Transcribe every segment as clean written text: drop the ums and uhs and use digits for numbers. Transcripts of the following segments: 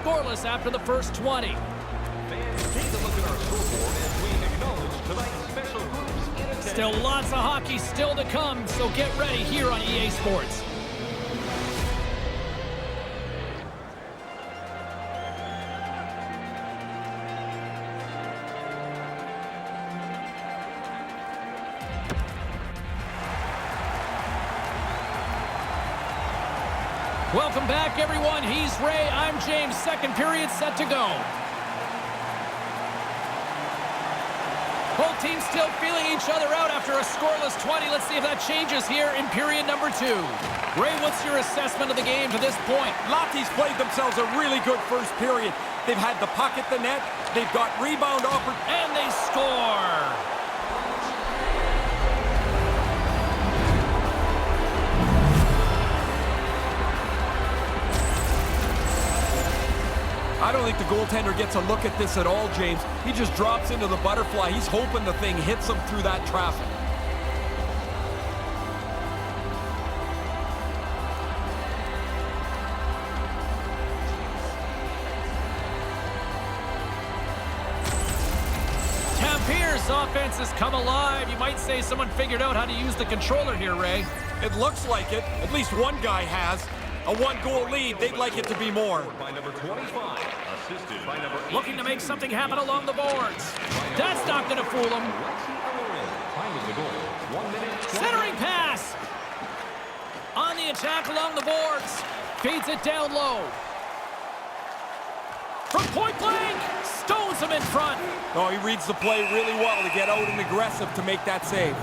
scoreless after the first 20. Fans, take a look at our scoreboard as we acknowledge tonight's special groups in attendance. Still lots of hockey still to come, so get ready here on EA Sports. Welcome back, everyone. He's Ray. I'm James. Second period set to go. Both teams still feeling each other out after a scoreless 20. Let's see if that changes here in period number 2. Ray, what's your assessment of the game to this point? Lahti's played themselves a really good first period. They've had the puck at the net. They've got rebound opportunities. And they score. I don't think the goaltender gets a look at this at all, James. He just drops into the butterfly. He's hoping the thing hits him through that traffic. Tampere's offense has come alive. You might say someone figured out how to use the controller here, Ray. It looks like it. At least one guy has. A one-goal lead. They'd like it to be more. By number 25, assisted by number 8. Looking to make something happen along the boards. That's not going to fool him. Timing the goal. 1 minute. Centering pass. On the attack along the boards. Feeds it down low. From point blank. Stones him in front. Oh, he reads the play really well to get out and aggressive to make that save.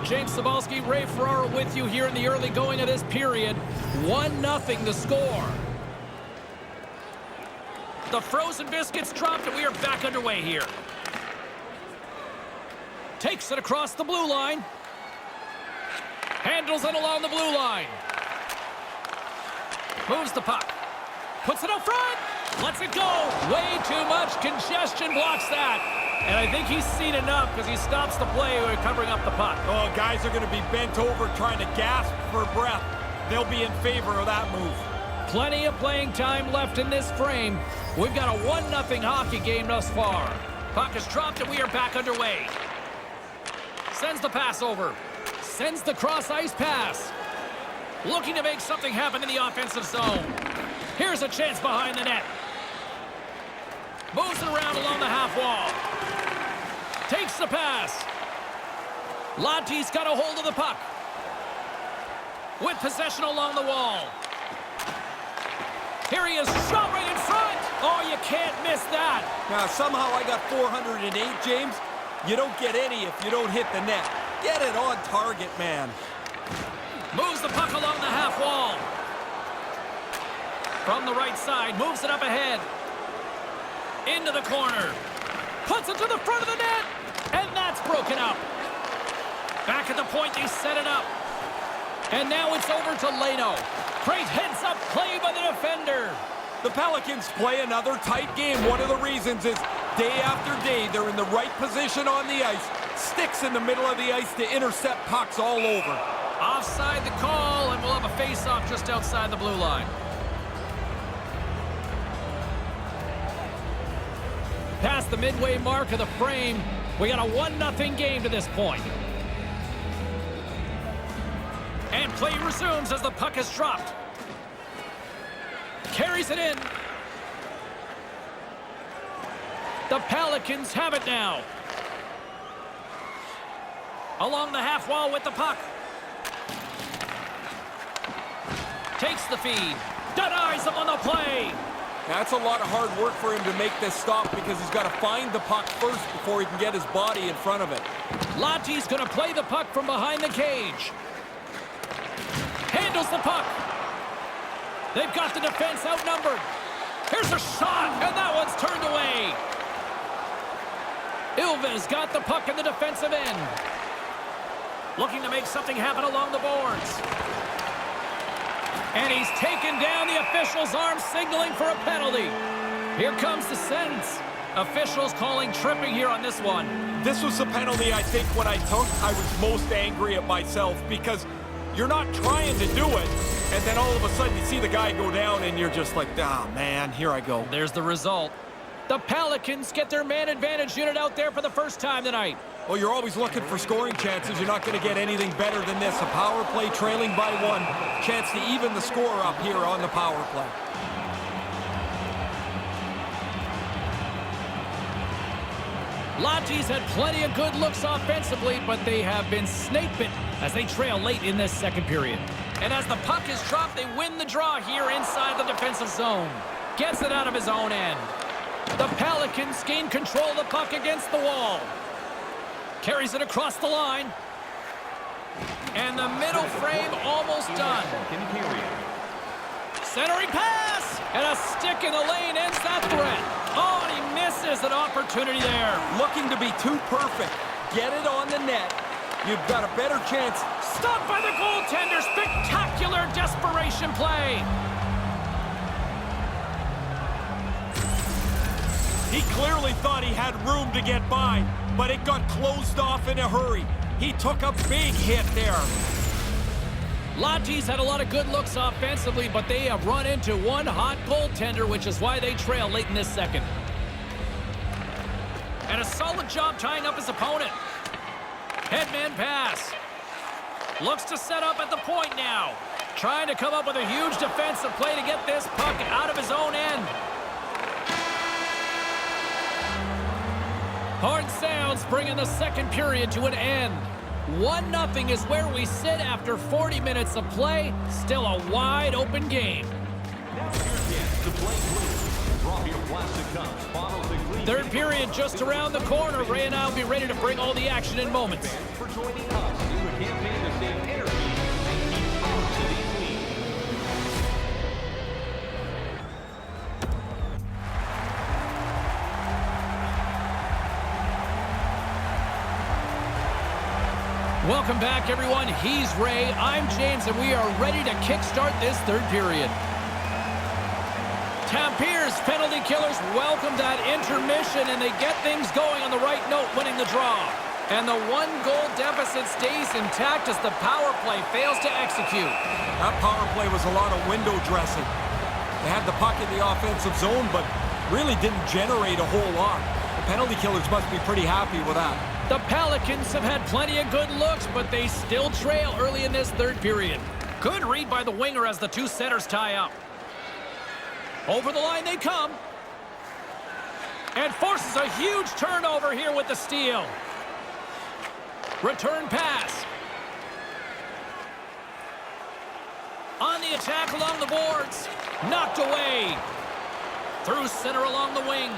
James Cebulski, Ray Ferraro with you here in the early going of this period. 1-0 the score. The frozen biscuits dropped and we are back underway here. Takes it across the blue line. Handles it along the blue line. Moves the puck. Puts it up front. Lets it go. Way too much congestion blocks that. And I think he's seen enough because he stops the play when covering up the puck. Oh, guys are going to be bent over trying to gasp for breath. They'll be in favor of that move. Plenty of playing time left in this frame. We've got a 1-0 hockey game thus far. Puck is dropped and we are back underway. Sends the pass over. Sends the cross-ice pass. Looking to make something happen in the offensive zone. Here's a chance behind the net. Moves it around along the half wall. Takes the pass. Lahti's got a hold of the puck. With possession along the wall. Here he is, shot right in front. Oh, you can't miss that. Now, somehow I got 408, James. You don't get any if you don't hit the net. Get it on target, man. Moves the puck along the half wall. From the right side, moves it up ahead. Into the corner. Puts it to the front of the net. And that's broken up. Back at the point, they set it up. And now it's over to Leno. Great heads-up play by the defender. The Pelicans play another tight game. One of the reasons is day after day, they're in the right position on the ice. Sticks in the middle of the ice to intercept pucks all over. Offside the call, and we'll have a face-off just outside the blue line. Past the midway mark of the frame, we got a 1-0 game to this point. And play resumes as the puck is dropped. Carries it in. The Pelicans have it now. Along the half wall with the puck. Takes the feed. Denies him on the play. That's a lot of hard work for him to make this stop because he's got to find the puck first before he can get his body in front of it. Lahti's going to play the puck from behind the cage. Handles the puck. They've got the defense outnumbered. Here's a shot, and that one's turned away. Ilves got the puck in the defensive end. Looking to make something happen along the boards. And he's taken down. The official's arm signaling for a penalty. Here comes the sentence. Officials calling tripping here on this one. This was the penalty I think when I took, I was most angry at myself because You're not trying to do it, and then all of a sudden you see the guy go down and you're just like, ah, man, here I go. There's the result. The Pelicans get their man advantage unit out there for the first time tonight. Well, you're always looking for scoring chances. You're not going to get anything better than this. A power play trailing by 1. Chance to even the score up here on the power play. Lahti's had plenty of good looks offensively, but they have been snake-bitten as they trail late in this second period. And as the puck is dropped, they win the draw here inside the defensive zone. Gets it out of his own end. The Pelicans gain control of the puck against the wall. Carries it across the line. And the middle frame almost done. Centering pass! And a stick in the lane ends that threat. Oh, and he misses an opportunity there. Looking to be too perfect. Get it on the net. You've got a better chance. Stopped by the goaltender. Spectacular desperation play. He clearly thought he had room to get by, but it got closed off in a hurry. He took a big hit there. Lahti's had a lot of good looks offensively, but they have run into one hot goaltender, which is why they trail late in this second. And a solid job tying up his opponent. Headman pass. Looks to set up at the point now. Trying to come up with a huge defensive play to get this puck out of his own end. Hard sounds bringing the second period to an end. 1-0 is where we sit after 40 minutes of play. Still a wide open game. Now's your chance to play blue. Drop your plastic cups, bottles, and clean. Third period just around the corner. Ray and I will be ready to bring all the action in moments. Thanks for joining us in the campaign to save energy and keep our city clean. Welcome back, everyone. He's Ray, I'm James, and we are ready to kickstart this third period. Tampere's penalty killers welcome that intermission, and they get things going on the right note, winning the draw. And the 1-goal deficit stays intact as the power play fails to execute. That power play was a lot of window dressing. They had the puck in the offensive zone, but really didn't generate a whole lot. The penalty killers must be pretty happy with that. The Pelicans have had plenty of good looks, but they still trail early in this third period. Good read by the winger as the two centers tie up. Over the line they come. And forces a huge turnover here with the steal. Return pass. On the attack along the boards. Knocked away. Through center along the wing.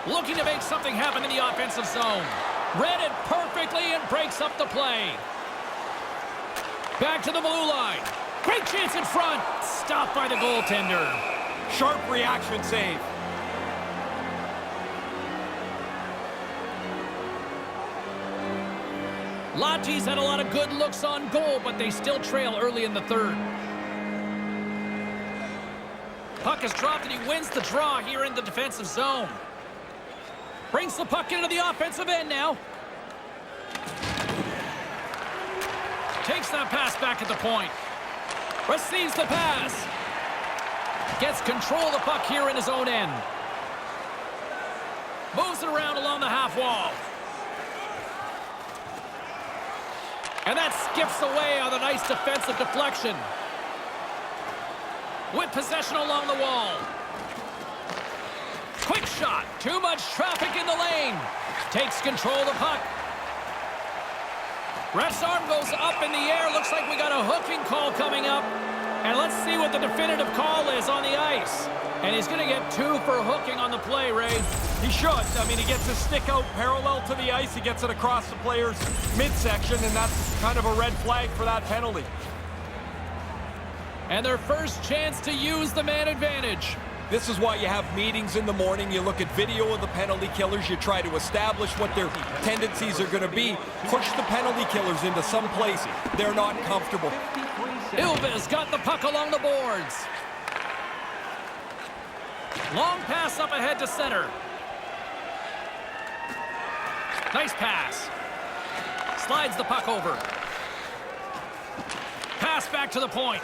Looking to make something happen in the offensive zone. Read it perfectly and breaks up the play. Back to the blue line. Great chance in front. Stopped by the goaltender. Sharp reaction save. Lahti's had a lot of good looks on goal, but they still trail early in the third. Puck is dropped and he wins the draw here in the defensive zone. Brings the puck into the offensive end now. Takes that pass back at the point. Receives the pass. Gets control of the puck here in his own end. Moves it around along the half wall. And that skips away on a nice defensive deflection. With possession along the wall. Quick shot. Too much traffic in the lane. Takes control of the puck. Ref's arm goes up in the air. Looks like we got a hooking call coming up. And let's see what the definitive call is on the ice. And he's going to get 2 for hooking on the play, Ray. He should. I mean, he gets his stick out parallel to the ice. He gets it across the player's midsection, and that's kind of a red flag for that penalty. And their first chance to use the man advantage. This is why you have meetings in the morning. You look at video of the penalty killers. You try to establish what their tendencies are going to be. Push the penalty killers into some place they're not comfortable. Ilves got the puck along the boards. Long pass up ahead to center. Nice pass. Slides the puck over. Pass back to the point.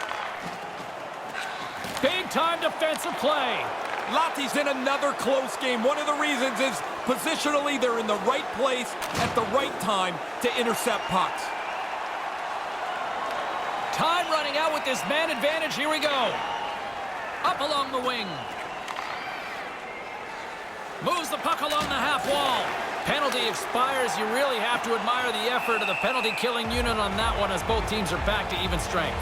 Big-time defensive play. Lahti's in another close game. One of the reasons is positionally they're in the right place at the right time to intercept pucks. Time running out with this man advantage. Here we go. Up along the wing. Moves the puck along the half wall. Penalty expires. You really have to admire the effort of the penalty-killing unit on that one as both teams are back to even strength.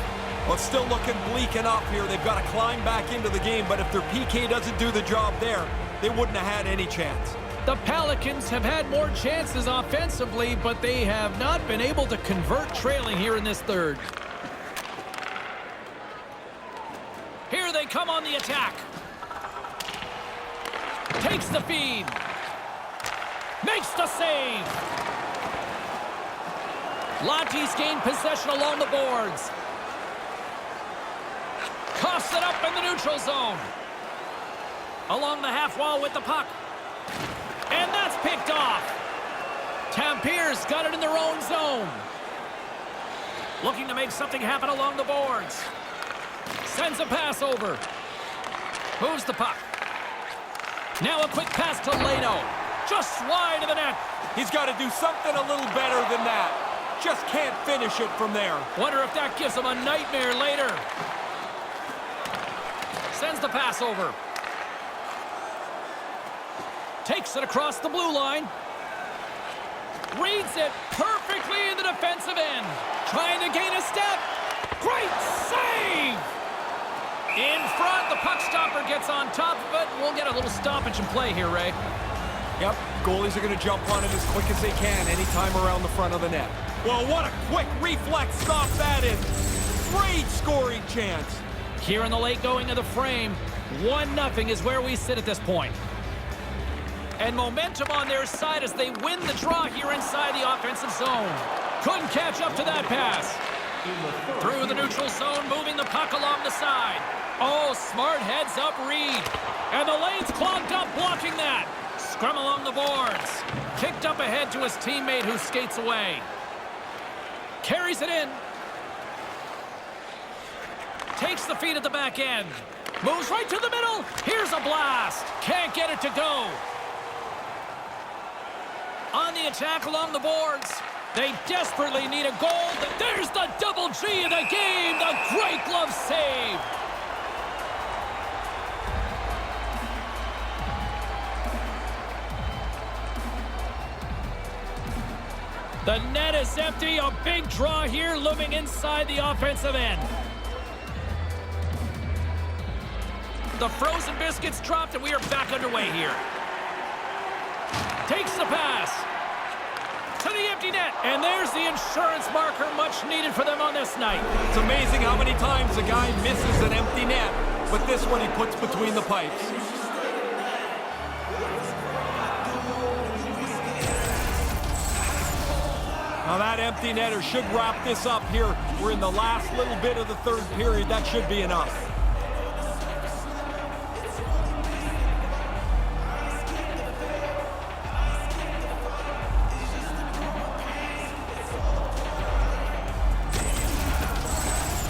Well, it's still looking bleak enough here. They've got to climb back into the game, but if their PK doesn't do the job there, they wouldn't have had any chance. The Pelicans have had more chances offensively, but they have not been able to convert trailing here in this third. Here they come on the attack. Takes the feed. Makes the save. Lahti's gained possession along the boards. Coughs it up in the neutral zone. Along the half wall with the puck. And that's picked off. Tampere's got it in their own zone. Looking to make something happen along the boards. Sends a pass over. Moves the puck. Now a quick pass to Leno. Just wide of the net. He's got to do something a little better than that. Just can't finish it from there. Wonder if that gives him a nightmare later. Sends the pass over. Takes it across the blue line. Reads it perfectly in the defensive end. Trying to gain a step. Great save! In front, the puck stopper gets on top of it. We'll get a little stoppage in play here, Ray. Yep, goalies are going to jump on it as quick as they can anytime around the front of the net. Well, what a quick reflex stop that is. Great scoring chance. Here in the late going of the frame, 1-0 is where we sit at this point. And momentum on their side as they win the draw here inside the offensive zone. Couldn't catch up to that pass. Through the neutral zone, moving the puck along the side. Oh, smart heads-up read. And the lane's clogged up, blocking that. Scrum along the boards. Kicked up ahead to his teammate who skates away. Carries it in. Takes the feed at the back end. Moves right to the middle. Here's a blast. Can't get it to go. On the attack along the boards. They desperately need a goal. There's the double G of the game. The great glove save. The net is empty. A big draw here looming inside the offensive end. The frozen biscuits dropped, and we are back underway here. Takes the pass. To the empty net. And there's the insurance marker, much needed for them on this night. It's amazing how many times a guy misses an empty net, but this one he puts between the pipes. Now that empty netter should wrap this up here. We're in the last little bit of the third period. That should be enough.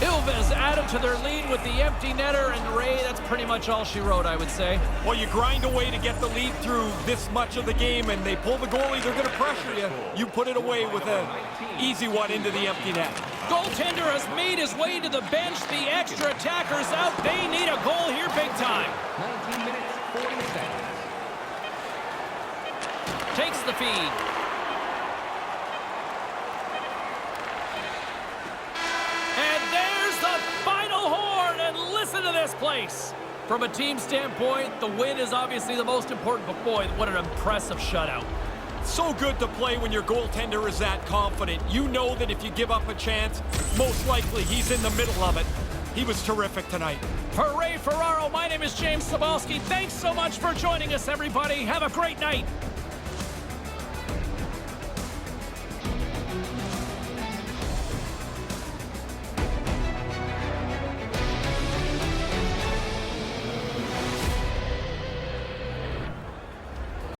Ilves added to their lead with the empty netter, and Ray, that's pretty much all she wrote, I would say. Well, you grind away to get the lead through this much of the game, and they pull the goalie, they're going to pressure you. You put it away with an easy one into the empty net. Goaltender has made his way to the bench. The extra attackers out. They need a goal here big time. 19 minutes, 40 seconds. Takes the feed. And there's the final horn, and listen to this place. From a team standpoint, the win is obviously the most important, but boy, what an impressive shutout. So good to play when your goaltender is that confident. You know that if you give up a chance, most likely he's in the middle of it. He was terrific tonight. For Ray Ferraro, my name is James Cebulski. Thanks so much for joining us, everybody. Have a great night.